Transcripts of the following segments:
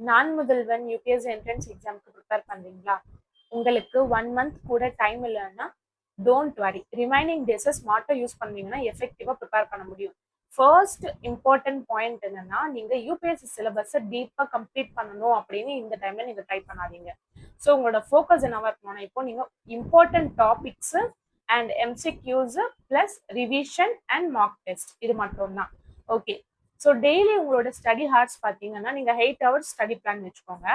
நான் முதல்வன் UPSC entrance எக்ஸாமுக்கு prepare பண்றீங்களா? உங்களுக்கு 1 மந்த் கூட டைம் இல்லைன்னா டோன்ட் வரி. ரிமைனிங் டேஸை ஸ்மார்ட்டாக யூஸ் பண்ணீங்கன்னா எஃபெக்டிவாக ப்ரிப்பேர் பண்ண முடியும். ஃபர்ஸ்ட் இம்பார்ட்டன்ட் பாயிண்ட் என்னன்னா, நீங்க யூபிஎஸ்சி சிலபஸை டீப்பாக கம்ப்ளீட் பண்ணணும் அப்படின்னு இந்த டைம்ல நீங்க ட்ரை பண்ணாதீங்க. ஸோ உங்களோட ஃபோக்கஸ் என்னவா இருக்கணும்னா, இப்போ நீங்க important topics and MCQs plus revision and mark test இது மட்டும் தான். ஓகே. ஸோ டெய்லி உங்களோட ஸ்டடி ஹார்ஸ் பார்த்தீங்கன்னா நீங்கள் 8 hours ஸ்டடி பிளான் வச்சுக்கோங்க.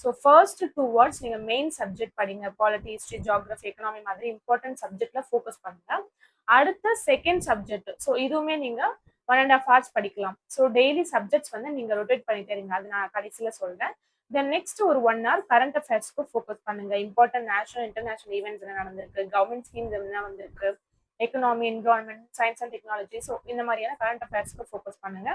ஸோ ஃபர்ஸ்ட் 2 hours நீங்கள் மெயின் சப்ஜெக்ட் படிங்க. பாலிட்டி, ஹிஸ்ட்ரி, ஜியாகிரபி, எக்கனாமி மாதிரி இம்பார்ட்டன்ட் சப்ஜெக்ட்ல ஃபோக்கஸ் பண்ணுங்க. அடுத்த செகண்ட் சப்ஜெக்ட், ஸோ இதுவுமே நீங்கள் 1.5 hours படிக்கலாம். ஸோ டெய்லி சப்ஜெக்ட்ஸ் வந்து நீங்கள் ரொட்டேட் பண்ணிட்டே இருங்க. அது நான் கடைசியில் சொல்றேன். தென் நெக்ஸ்ட் ஒரு 1 hour கரண்ட் அஃபேர்ஸ்க்கு ஃபோக்கஸ் பண்ணுங்க. இம்பார்ட்டன்ட் நேஷனல் இன்டர்நேஷனல் ஈவெண்ட்ஸ் என்ன நடந்திருக்கு, கவர்மெண்ட் ஸ்கீம்ஸ் என்ன வந்திருக்கு, economy, environment, science and technology, so இந்த மாதிரியான கரண்ட் அஃபேர்ஸ்க்கு ஃபோக்கஸ் பண்ணுங்க.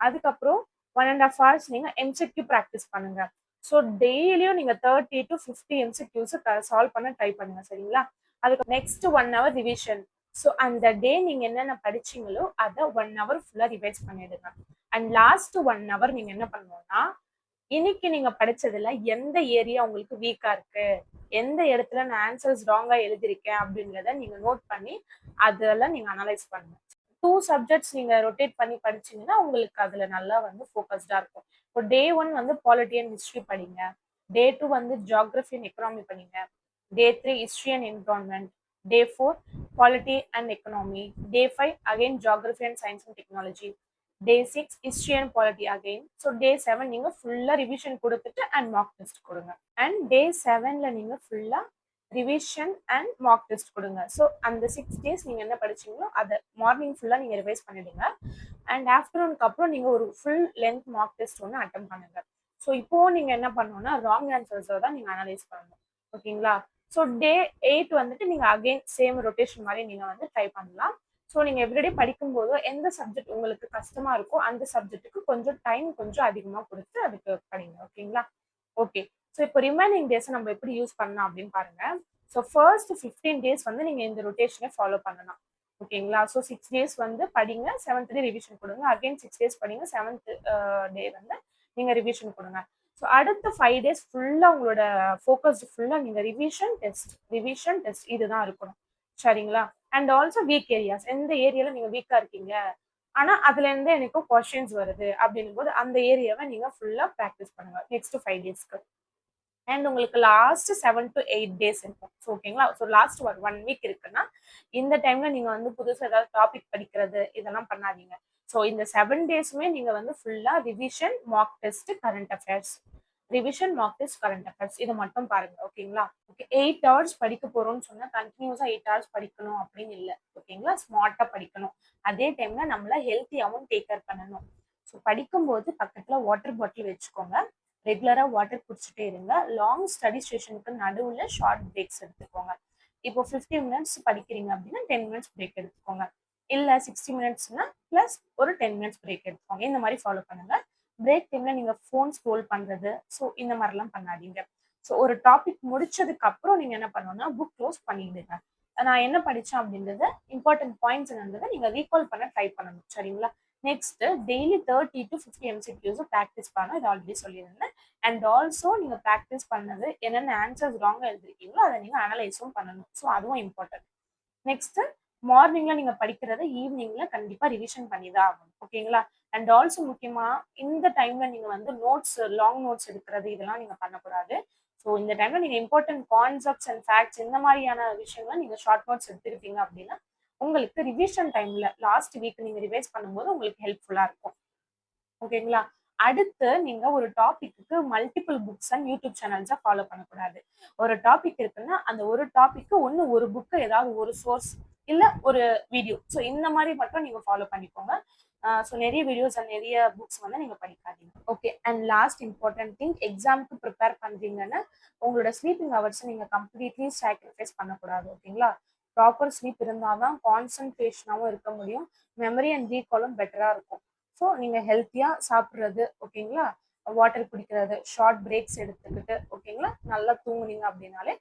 அதுக்கப்புறம் 1.5 hours நீங்க எம்சிக்யூ ப்ராக்டிஸ் பண்ணுங்க. ஸோ டெய்லியும் நீங்க 30 to 50 எம்சிக்யூஸ் சால்வ் பண்ண ட்ரை பண்ணுங்க. சரிங்களா? அதுக்கு நெக்ஸ்ட் 1 hour ரிவிஷன். ஸோ அந்த டே நீங்க என்னென்ன படிச்சீங்களோ அதை 1 hour ஃபுல்லா ரிவைஸ் பண்ணிடுங்க. அண்ட் லாஸ்ட் 1 hour நீங்க என்ன பண்ணணும்னா, இன்னைக்கு நீங்க படிச்சதுல எந்த ஏரியா உங்களுக்கு வீக்கா இருக்கு, எந்த இடத்துல நான் ஆன்சர்ஸ் ராங்கா எழுதியிருக்கேன் அப்படின்றத நீங்க நோட் பண்ணி அதெல்லாம் நீங்க அனலைஸ் பண்ணுங்க. 2 சப்ஜெக்ட்ஸ் நீங்க ரொட்டேட் பண்ணி படிச்சீங்கன்னா உங்களுக்கு அதுல நல்லா வந்து ஃபோக்கஸ்டா இருக்கும். இப்போ டே 1 வந்து பாலிட்டி அண்ட் ஹிஸ்ட்ரி படிங்க. டே 2 வந்து ஜியாகிரபி அண்ட் எக்கனாமி படிங்க. டே 3 history and environment. Day 4 polity and economy. Day 5 again geography and science and technology. Day 6 history and polity again. So day 7 நீங்க ஃபுல்லா ரிவிஷன் கொடுத்துட்டு அண்ட் மார்க் டெஸ்ட் கொடுங்க. And டே 7ல நீங்க ஃபுல்லா revision and mark test கொடுங்க. So அந்த 6 days நீங்க என்ன படிச்சீங்களோ அதை மார்னிங் ஃபுல்லா நீங்க ரிவைஸ் பண்ணிடுங்க. அண்ட் ஆஃப்டர்நூனுக்கு அப்புறம் நீங்க ஒரு ஃபுல் லென்த் மார்க் டெஸ்ட் ஒன்று அட்டம் பண்ணுங்க. ஸோ இப்போ நீங்க என்ன பண்ணணும்னா, ராங் ஆன்சர்ஸை தான் நீங்க அனலைஸ் பண்ணணும். ஓகேங்களா? ஸோ டே 8 வந்துட்டு நீங்க அகைன் சேம் ரொட்டேஷன் மாதிரி நீங்க வந்து ட்ரை பண்ணலாம். ஸோ நீங்க எவ்ரிடே படிக்கும்போது எந்த சப்ஜெக்ட் உங்களுக்கு கஷ்டமா இருக்கோ அந்த சப்ஜெக்ட்டுக்கு கொஞ்சம் டைம் கொஞ்சம் அதிகமாக கொடுத்து அதுக்கு படிங்க. ஓகேங்களா? ஓகே. ஸோ இப்போ ரிமைனிங் டேஸை நம்ம எப்படி யூஸ் பண்ணலாம் அப்படின்னு பாருங்க. ஸோ ஃபர்ஸ்ட் 15 days வந்து நீங்க இந்த ரொட்டேஷனை ஃபாலோ பண்ணலாம். ஓகேங்களா? ஸோ 6 days வந்து படிங்க, 7th day ரிவிஷன் கொடுங்க. அகைன் 6 days படிங்க, 7th day வந்து நீங்க ரிவிஷன் கொடுங்க. ஸோ அடுத்த 5 days ஃபுல்லா உங்களோட ஃபோக்கஸ் ஃபுல்லா நீங்க ரிவிஷன் டெஸ்ட் இதுதான் இருக்கணும். சரிங்களா? அண்ட் ஆல்சோ வீக் ஏரியாஸ், எந்த ஏரியால நீங்க வீக்கா இருக்கீங்க ஆனா அதுல இருந்து எனக்கு கொஸ்டின்ஸ் வருது அப்படின்னும் போது அந்த ஏரியாவை நீங்க ஃபுல்லா ப்ராக்டிஸ் பண்ணுங்க நெக்ஸ்ட் 5 daysக்கு. அண்ட் உங்களுக்கு லாஸ்ட் 7 to 8 days இருக்கும். ஸோ ஓகேங்களா? ஸோ லாஸ்ட் ஒரு 1 week இருக்குன்னா இந்த டைம்ல நீங்க வந்து புதுசாக ஏதாவது டாபிக் படிக்கிறது இதெல்லாம் பண்ணாதீங்க. ஸோ இந்த 7 days நீங்க வந்து ஃபுல்லா revision, mark test, current affairs, revision, mark test, current affairs இதை மட்டும் பாருங்க. ஓகேங்களா? ஓகே. 8 hours படிக்க போறோம்னு சொன்னா கண்டினியூஸா 8 hours படிக்கணும் அப்படின்னு இல்லை. ஓகேங்களா? ஸ்மார்ட்டா படிக்கணும். அதே டைம்ல நம்மள ஹெல்த்தியாவும் டேக் கேர் பண்ணணும். ஸோ படிக்கும்போது பக்கத்துல வாட்டர் பாட்டில் வச்சுக்கோங்க. ரெகுலரா வாட்டர் குடிச்சிட்டே இருங்க. லாங் ஸ்டடி செஷனுக்கு நடுவுல ஷார்ட் பிரேக்ஸ் எடுத்துக்கோங்க. இப்போ 50 minutes படிக்கிறீங்க அப்படின்னா 10 minutes பிரேக் எடுத்துக்கோங்க. இல்ல 60 minutesனா பிளஸ் ஒரு 10 minutes பிரேக் எடுத்துக்கோங்க. இந்த மாதிரி ஃபாலோ பண்ணுங்க. பிரேக் டைம்ல நீங்க ஃபோன் ஸ்க்ரோல் பண்றது, ஸோ இந்த மாதிரிலாம் பண்ணாதீங்க. ஸோ ஒரு டாபிக் முடிச்சதுக்கு அப்புறம் நீங்க என்ன பண்ணணும்னா புக் க்ளோஸ் பண்ணிடுங்க. நான் என்ன படிச்சேன் அப்படின்றத இம்பார்ட்டன்ட் பாயிண்ட்ஸ் என்னன்றதை நீங்க ரீகால் பண்ண ட்ரை பண்ணணும். சரிங்களா? Next daily 30 to 50 MCQs practice பண்ணணும். இது ஆல்ரெடி சொல்லியிருந்தேன். அண்ட் ஆல்சோ நீங்க ப்ராக்டிஸ் பண்ணது என்னென்ன ஆன்சர்ஸ் ராங்கா எழுதிருக்கீங்களோ அதை நீங்க அனலைஸும் பண்ணணும். ஸோ அதுவும் இம்பார்ட்டன்ட். நெக்ஸ்ட் மார்னிங்ல நீங்க படிக்கிறத ஈவினிங்ல கண்டிப்பா ரிவிஷன் பண்ணி தான் ஆகணும். ஓகேங்களா? அண்ட் ஆல்சோ முக்கியமா இந்த டைம்ல நீங்க வந்து நோட்ஸ், லாங் நோட்ஸ் எடுக்கிறது இதெல்லாம் நீங்க பண்ணக்கூடாது. ஸோ இந்த டைம்ல நீங்க இம்பார்ட்டன்ட் கான்செப்ட்ஸ் அண்ட் ஃபேக்ட்ஸ் இந்த மாதிரியான விஷயங்களை நீங்க ஷார்ட் நோட்ஸ் எடுத்துக்கிட்டீங்க அப்படின்னா உங்களுக்கு ரிவிஷன் டைம்ல லாஸ்ட் வீக் நீங்க ரிவைஸ் பண்ணும்போது உங்களுக்கு ஹெல்ப்ஃபுல்லா இருக்கும். ஓகேங்களா? அடுத்து நீங்க ஒரு டாபிக்கு மல்டிபிள் புக்ஸ் அண்ட் யூடியூப் சேனல்ஸை ஃபாலோ பண்ணக்கூடாது. ஒரு டாபிக் இருக்குன்னா அந்த ஒரு டாபிக்கு ஒரு புக்கு ஏதாவது ஒரு சோர்ஸ் இல்ல ஒரு வீடியோ, ஸோ இந்த மாதிரி மட்டும் நீங்க ஃபாலோ பண்ணிக்கோங்க. ஸோ நிறைய வீடியோஸ் அண்ட் நிறைய புக்ஸ் வந்து நீங்க படிக்காதீங்க. Okay. And last important thing, எக்ஸாமுக்கு ப்ரிப்பேர் பண்றீங்கன்னா உங்களோட ஸ்லீப்பிங் ஹவர்ஸ் நீங்க கம்ப்ளீட்லி சாக்ரிஃபைஸ் பண்ணக்கூடாது. ஓகேங்களா? ப்ராப்பர் ஸ்லீப் இருந்தாதான் கான்சன்ட்ரேஷனாகவும் இருக்க முடியும். மெமரி அண்ட் ரீகாலும் பெட்டரா இருக்கும். ஸோ நீங்க ஹெல்த்தியா சாப்பிட்றது, ஓகேங்களா, வாட்டர் குடிக்கிறது, ஷார்ட் பிரேக்ஸ் எடுத்துக்கிட்டு, ஓகேங்களா, நல்லா தூங்குனீங்க அப்படின்னாலே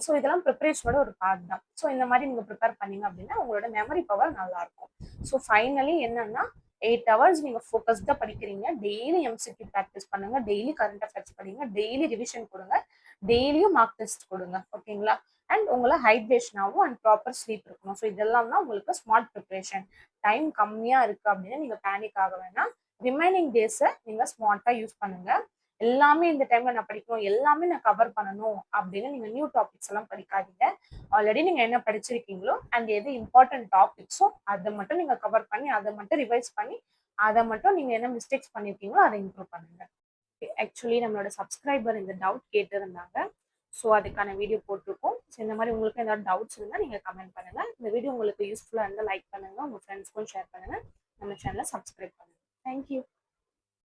ஸோ இதெல்லாம் ப்ரிப்பரேஷனோட ஒரு பார்ட் தான். ஸோ இந்த மாதிரி நீங்க ப்ரிப்பேர் பண்ணீங்க அப்படின்னா உங்களோட மெமரி பவர் நல்லா இருக்கும். ஸோ ஃபைனலி என்னன்னா, 8 ஹவர்ஸ் நீங்க ஃபோக்கஸ்டா படிக்கிறீங்க. டெய்லி எம்சிக்யூ ப்ராக்டிஸ் பண்ணுங்க. டெய்லி கரண்ட் அஃபேர்ஸ் படிங்க. டெய்லி ரிவிஷன் கொடுங்க. டெய்லியும் மார்க் டெஸ்ட் கொடுங்க. ஓகேங்களா? அண்ட் உங்களை ஹைட்ரேஷனாகவும் அண்ட் ப்ராப்பர் ஸ்லீப் இருக்கணும். ஸோ இதெல்லாம் தான் உங்களுக்கு ஸ்மார்ட் ப்ரிப்பரேஷன். டைம் கம்மியா இருக்கு அப்படின்னு நீங்க பேனிக் ஆக வேணாம். ரிமைனிங் டேஸை நீங்க ஸ்மார்ட்டா யூஸ் பண்ணுங்க. எல்லாமே இந்த டைம்ல நான் படிக்கணும், எல்லாமே நான் கவர் பண்ணணும் அப்படின்னு நீங்க நியூ டாபிக்ஸ் எல்லாம் படிக்காதீங்க. ஆல்ரெடி நீங்க என்ன படிச்சிருக்கீங்களோ அண்ட் எது இம்பார்ட்டன்ட் டாபிக்ஸோ அதை மட்டும் நீங்க கவர் பண்ணி அதை மட்டும் ரிவைஸ் பண்ணி அதை மட்டும் நீங்க என்ன மிஸ்டேக்ஸ் பண்ணிருக்கீங்களோ அதை இம்ப்ரூவ் பண்ணுங்க. ஆக்சுவலி நம்மளோட சப்ஸ்கிரைபர் இந்த டவுட் கேட்டிருந்தாங்க. ஸோ அதுக்கான வீடியோ போட்டிருக்கோம். ஸோ இந்த மாதிரி உங்களுக்கு ஏதாவது டவுட்ஸ் இருந்தால் நீங்கள் கமெண்ட் பண்ணுங்க. இந்த வீடியோ உங்களுக்கு யூஸ்ஃபுல்லாக இருந்தால் லைக் பண்ணுங்க, உங்கள் ஃப்ரெண்ட்ஸ்க்கும் ஷேர் பண்ணுங்க, நம்ம சேனலை சப்ஸ்கிரைப் பண்ணுங்க. தேங்க்யூ.